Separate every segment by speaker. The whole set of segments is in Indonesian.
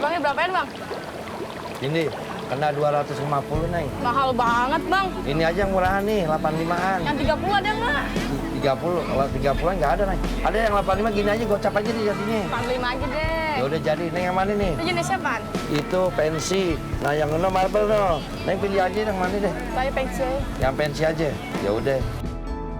Speaker 1: Cupangnya berapaan, Bang?
Speaker 2: Ini kena 250 Neng.
Speaker 1: Mahal banget, Bang.
Speaker 2: Ini aja yang murahan nih, 85-an.
Speaker 1: Yang 30 ada nggak?
Speaker 2: 30, kalau 30-an nggak ada Neng. Ada yang 85 gini aja, gocap aja nih jadinya.
Speaker 1: 45 aja deh.
Speaker 2: Ya udah jadi, Neng yang mana nih?
Speaker 1: Itu jenisnya apaan?
Speaker 2: Itu pensi. Nah yang ini marble no. Neng pilih aja yang mana deh?
Speaker 1: Saya pensil.
Speaker 2: Yang pensi aja. Ya udah.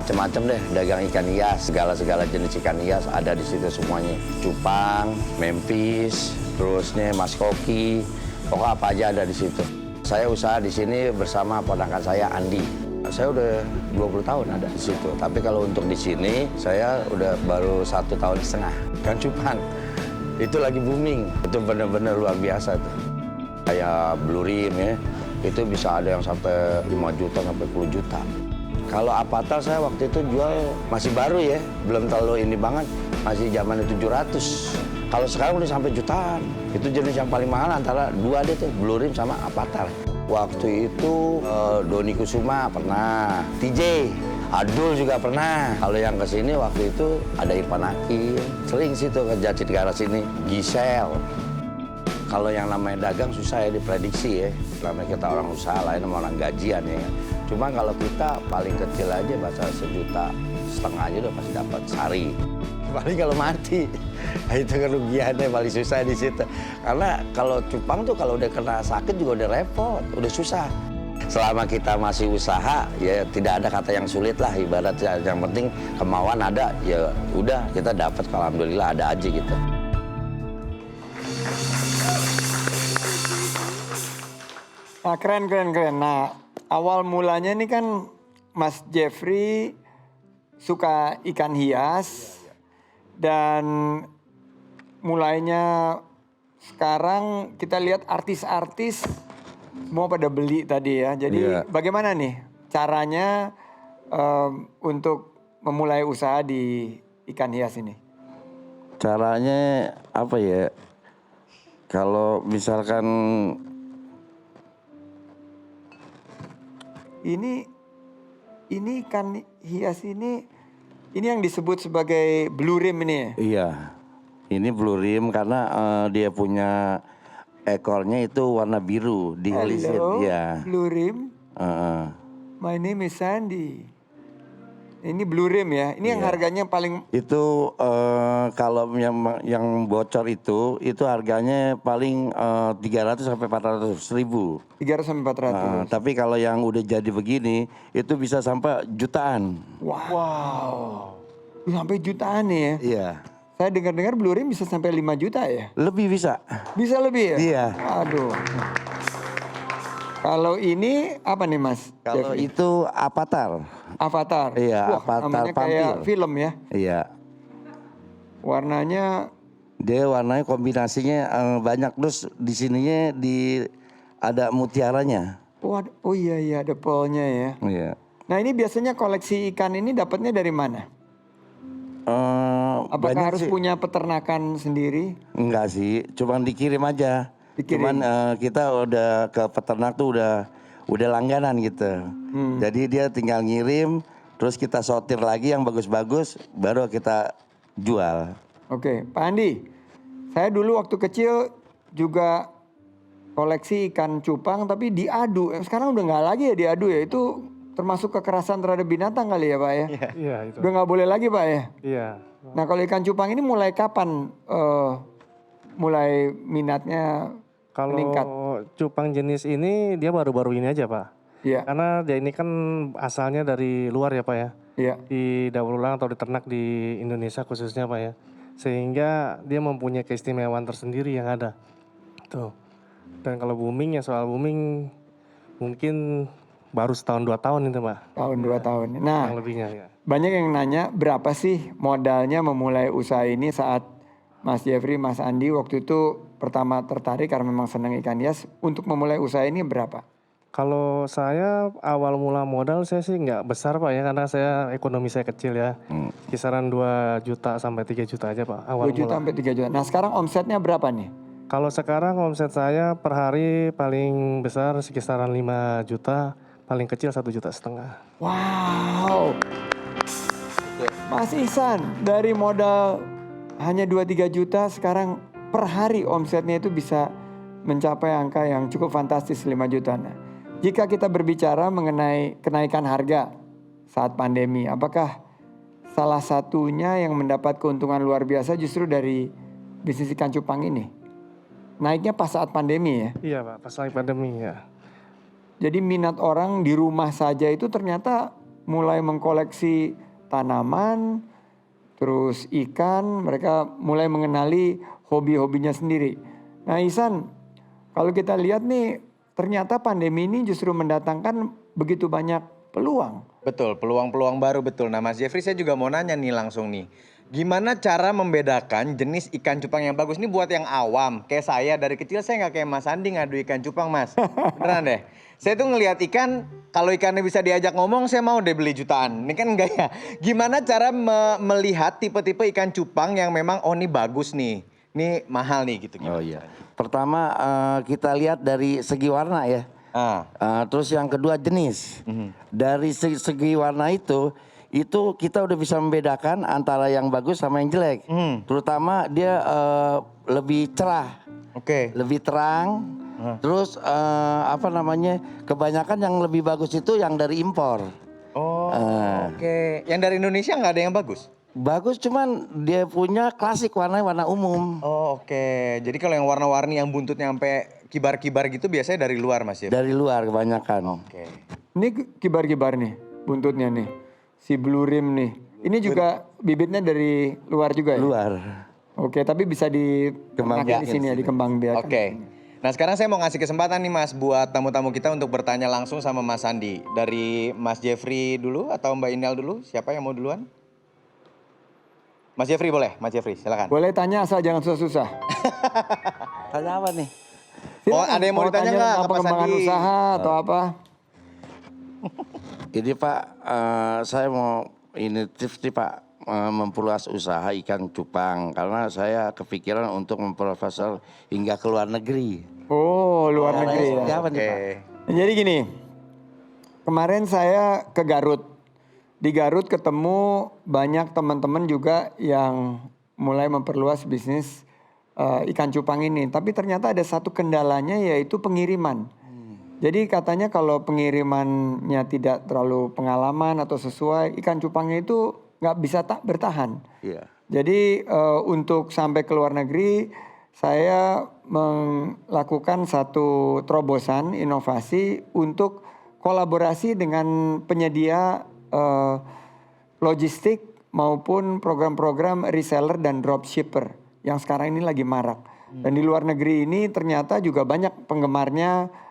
Speaker 2: Macam-macam deh, dagang ikan hias, segala jenis ikan hias ada di situ semuanya. Cupang, Memphis, terusnya Mas Koki, pokoknya apa aja ada di situ. Saya usaha di sini bersama ponakan saya Andi. Saya udah 20 tahun ada di situ. Tapi kalau untuk di sini saya udah baru 1,5 tahun. Ikan cupang itu lagi booming. Itu benar-benar luar biasa tuh. Kayak Blue Rim ya, itu bisa ada yang sampai 5 juta sampai 10 juta. Kalau Avatar saya waktu itu jual masih baru ya, belum terlalu ini banget, masih zamannya 700. Kalau sekarang udah sampai jutaan. Itu jenis yang paling mahal antara dua deh tuh, Blue Rim sama Avatar. Waktu itu Doni Kusuma pernah, TJ, Adul juga pernah. Kalau yang kesini waktu itu ada Irfan Hakim, sering situ ke Jatinegara sini, Gisel. Kalau yang namanya dagang susah ya diprediksi ya. Namanya kita orang usaha lain sama orang gajian ya. Cuma kalau kita paling kecil aja bahasa 1,5 juta aja udah pasti dapat sehari. Paling kalau mati, itu kerugiannya paling susah di situ. Karena kalau cupang tuh kalau udah kena sakit juga udah repot, udah susah. Selama kita masih usaha, ya tidak ada kata yang sulit lah. Ibaratnya yang penting kemauan ada, ya udah kita dapat. Alhamdulillah ada aja gitu.
Speaker 3: Nah, keren. Nah, awal mulanya ini kan Mas Jeffrey suka ikan hias dan mulainya sekarang kita lihat artis-artis semua pada beli tadi ya. Jadi bagaimana nih caranya untuk memulai usaha di ikan hias ini?
Speaker 4: Caranya apa ya? Kalau misalkan
Speaker 3: ini ikan hias ini yang disebut sebagai Blue Rim ini ya?
Speaker 4: Iya, ini Blue Rim karena dia punya ekornya itu warna biru di helisnya. Iya.
Speaker 3: Blue Rim. My name is Sandy. Ini Blue Rim ya. Ini yang harganya paling.
Speaker 4: Itu kalau yang bocor itu harganya paling 300 sampai 400 ribu.
Speaker 3: 300 sampai 400.
Speaker 4: Tapi kalau yang udah jadi begini itu bisa sampai jutaan.
Speaker 3: Wow. Sampai jutaan nih ya.
Speaker 4: Iya.
Speaker 3: Saya dengar-dengar Blue Rim bisa sampai 5 juta ya?
Speaker 4: Lebih bisa.
Speaker 3: Bisa lebih ya?
Speaker 4: Iya.
Speaker 3: Aduh. Kalau ini apa nih Mas?
Speaker 4: Kalau
Speaker 3: Jeffrey?
Speaker 4: itu Avatar.
Speaker 3: Avatar.
Speaker 4: Iya,
Speaker 3: Wah,
Speaker 4: Avatar
Speaker 3: namanya
Speaker 4: vampir.
Speaker 3: kayak film ya.
Speaker 4: Iya.
Speaker 3: Warnanya
Speaker 4: Dia warnanya kombinasinya banyak, terus di sininya ada mutiaranya.
Speaker 3: oh iya ada pearlnya ya.
Speaker 4: Iya.
Speaker 3: Nah ini biasanya koleksi ikan ini dapatnya dari mana? Apakah
Speaker 4: Banyak
Speaker 3: harus
Speaker 4: sih.
Speaker 3: punya peternakan sendiri?
Speaker 4: Enggak sih, cuman dikirim aja.
Speaker 3: Dikirim.
Speaker 4: Cuman kita udah ke peternak tuh udah langganan gitu. Jadi dia tinggal ngirim, terus kita sortir lagi yang bagus-bagus, baru kita jual.
Speaker 3: Oke, Pak Andi, saya dulu waktu kecil juga koleksi ikan cupang tapi diadu. Sekarang udah nggak lagi ya diadu ya, itu termasuk kekerasan terhadap binatang kali ya Pak ya?
Speaker 5: Iya itu.
Speaker 3: Udah nggak boleh lagi Pak ya?
Speaker 5: Iya.
Speaker 3: Nah kalau ikan cupang ini mulai kapan mulai minatnya meningkat?
Speaker 5: Kalau cupang jenis ini dia baru-baru ini aja Pak.
Speaker 3: Iya.
Speaker 5: Karena dia ini kan asalnya dari luar ya Pak ya.
Speaker 3: Iya.
Speaker 5: Di daur ulang atau diternak di Indonesia khususnya Pak ya. Sehingga dia mempunyai keistimewaan tersendiri yang ada. Tuh. Dan kalau booming ya soal booming mungkin baru setahun 2 tahun itu Pak.
Speaker 3: Tahun 2 tahun. Nah,
Speaker 5: Yang lebihnya ya.
Speaker 3: banyak yang nanya berapa sih modalnya memulai usaha ini saat Mas Jeffrey, Mas Andi waktu itu pertama tertarik karena memang senang ikan hias. Untuk memulai usaha ini berapa?
Speaker 5: Kalau saya awal mula modal saya sih nggak besar Pak ya karena ekonomi saya kecil ya. Kisaran 2 juta sampai 3 juta aja Pak awal
Speaker 3: 2 juta
Speaker 5: mula.
Speaker 3: sampai 3 juta. Nah sekarang omsetnya berapa nih?
Speaker 5: Kalau sekarang omset saya per hari paling besar sekisaran 5 juta, paling kecil 1,5 juta.
Speaker 3: Wow. Mas Ihsan dari modal hanya 2-3 juta sekarang per hari omsetnya itu bisa mencapai angka yang cukup fantastis 5 juta. Nah, jika kita berbicara mengenai kenaikan harga saat pandemi, apakah salah satunya yang mendapat keuntungan luar biasa justru dari bisnis ikan cupang ini? Naiknya pas saat pandemi ya.
Speaker 5: Iya Pak, pas lagi pandemi ya.
Speaker 3: Jadi minat orang di rumah saja itu ternyata mulai mengkoleksi tanaman, terus ikan, mereka mulai mengenali hobi-hobinya sendiri. Nah Ihsan, kalau kita lihat nih ternyata pandemi ini justru mendatangkan begitu banyak peluang.
Speaker 6: Betul, peluang-peluang baru betul. Nah Mas Jeffrey saya juga mau nanya nih langsung nih. Gimana cara membedakan jenis ikan cupang yang bagus? Ini buat yang awam, kayak saya dari kecil saya nggak kayak Mas Andi ngadu ikan cupang Mas. Beneran deh. Saya tuh ngelihat ikan, kalau ikannya bisa diajak ngomong saya mau deh beli jutaan. Ini kan enggak ya. Gimana cara melihat tipe-tipe ikan cupang yang memang oh ini bagus nih. Ini mahal nih gitu.
Speaker 4: Oh iya. Pertama kita lihat dari segi warna ya. Terus yang kedua jenis. Dari segi warna itu kita udah bisa membedakan antara yang bagus sama yang jelek. Terutama dia lebih cerah, lebih terang. Terus kebanyakan yang lebih bagus itu yang dari impor.
Speaker 6: Yang dari Indonesia nggak ada yang bagus?
Speaker 4: Bagus cuman dia punya klasik warnanya warna umum.
Speaker 6: Jadi kalau yang warna-warni yang buntutnya sampai kibar-kibar gitu biasanya dari luar Mas ya?
Speaker 4: Dari luar kebanyakan.
Speaker 3: Ini kibar-kibar nih buntutnya nih. Si blue rim nih. Ini juga bibitnya dari luar juga ya?
Speaker 4: Luar.
Speaker 3: Oke, tapi bisa dikembangkan di sini ya, dikembang biakan.
Speaker 6: Nah sekarang saya mau ngasih kesempatan nih Mas buat tamu-tamu kita untuk bertanya langsung sama Mas Andi. Dari Mas Jeffrey dulu atau Mbak Inel dulu? Siapa yang mau duluan? Mas Jeffrey boleh? Mas Jeffrey silakan.
Speaker 3: Boleh tanya asal jangan susah-susah.
Speaker 4: Tanya apa nih?
Speaker 3: Silakan.
Speaker 6: Ada yang mau ditanya nggak ke Mas
Speaker 3: pengembangan
Speaker 6: Andi?
Speaker 3: usaha atau apa?
Speaker 4: Jadi Pak, saya mau tips nih Pak, memperluas usaha ikan cupang. Karena saya kepikiran untuk memprofesor hingga ke luar negeri.
Speaker 3: Oh, luar negeri ya.
Speaker 4: Apa nih Pak?
Speaker 3: Jadi gini, kemarin saya ke Garut. Di Garut ketemu banyak teman-teman juga yang mulai memperluas bisnis ikan cupang ini. Tapi ternyata ada satu kendalanya yaitu pengiriman. Jadi katanya kalau pengirimannya tidak terlalu pengalaman atau sesuai, ikan cupangnya itu nggak bisa bertahan.
Speaker 4: Iya.
Speaker 3: Jadi untuk sampai ke luar negeri, saya melakukan satu terobosan inovasi untuk kolaborasi dengan penyedia logistik maupun program-program reseller dan dropshipper yang sekarang ini lagi marak. Dan di luar negeri ini ternyata juga banyak penggemarnya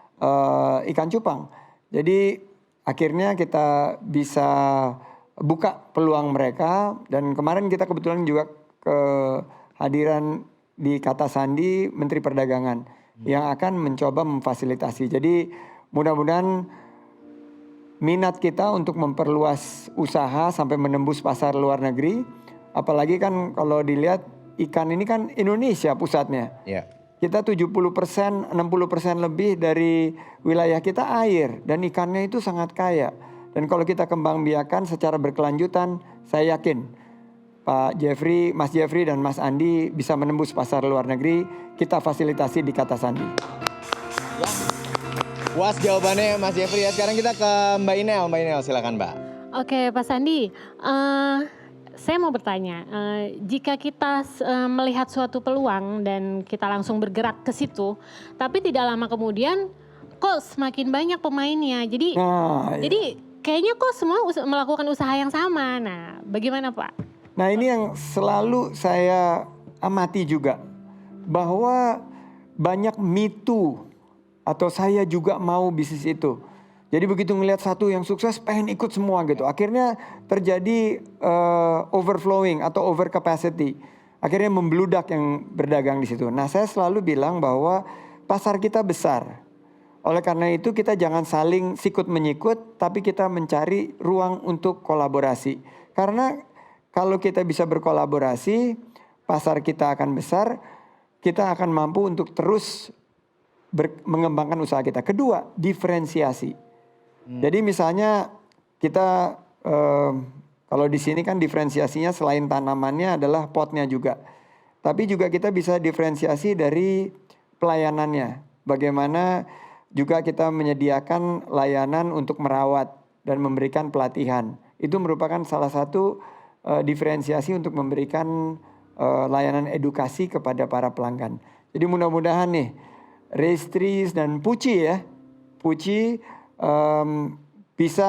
Speaker 3: ikan cupang. Jadi akhirnya kita bisa buka peluang mereka dan kemarin kita kebetulan juga kehadiran di Kata Sandi Menteri Perdagangan yang akan mencoba memfasilitasi. Jadi mudah-mudahan minat kita untuk memperluas usaha sampai menembus pasar luar negeri. Apalagi kan kalau dilihat ikan ini kan Indonesia pusatnya. Kita 70%, 60% lebih dari wilayah kita air dan ikannya itu sangat kaya. Dan kalau kita kembang biakan secara berkelanjutan, saya yakin Pak Jeffrey, Mas Jeffrey dan Mas Andi bisa menembus pasar luar negeri. Kita fasilitasi di Kata Sandi.
Speaker 6: Puas jawabannya Mas Jeffrey ya. Sekarang kita ke Mbak Inel. Mbak Inel silakan Mbak.
Speaker 7: Oke Pak Sandi, saya mau bertanya, jika kita melihat suatu peluang dan kita langsung bergerak ke situ, tapi tidak lama kemudian kok semakin banyak pemainnya, jadi kayaknya kok semua melakukan usaha yang sama. Nah, bagaimana Pak?
Speaker 3: Nah ini yang selalu saya amati juga, bahwa banyak me too atau saya juga mau bisnis itu. Jadi begitu ngelihat satu yang sukses pengen ikut semua gitu. Akhirnya terjadi overflowing atau overcapacity. Akhirnya membludak yang berdagang di situ. Nah, saya selalu bilang bahwa pasar kita besar. Oleh karena itu kita jangan saling sikut menyikut, tapi kita mencari ruang untuk kolaborasi. Karena kalau kita bisa berkolaborasi, pasar kita akan besar, kita akan mampu untuk terus mengembangkan usaha kita. Kedua, diferensiasi. Jadi misalnya kita kalau di sini kan diferensiasinya selain tanamannya adalah potnya juga. tapi juga kita bisa diferensiasi dari pelayanannya. Bagaimana juga kita menyediakan layanan untuk merawat dan memberikan pelatihan. Itu merupakan salah satu diferensiasi untuk memberikan layanan edukasi kepada para pelanggan. Jadi mudah-mudahan nih Restris dan Puci ya, Puci bisa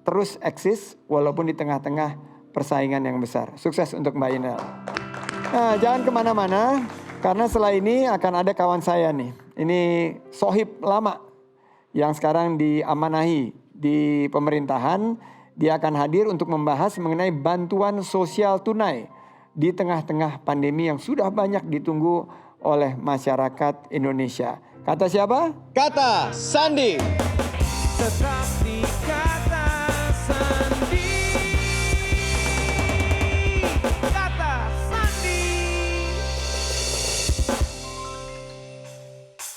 Speaker 3: terus eksis walaupun di tengah-tengah persaingan yang besar. Sukses untuk Mbak Inel. Nah, jangan kemana-mana karena setelah ini akan ada kawan saya nih. Ini sohib lama yang sekarang diamanahi di pemerintahan. Dia akan hadir untuk membahas mengenai bantuan sosial tunai di tengah-tengah pandemi yang sudah banyak ditunggu oleh masyarakat Indonesia. Kata siapa?
Speaker 6: Kata Sandi.
Speaker 8: Tetap di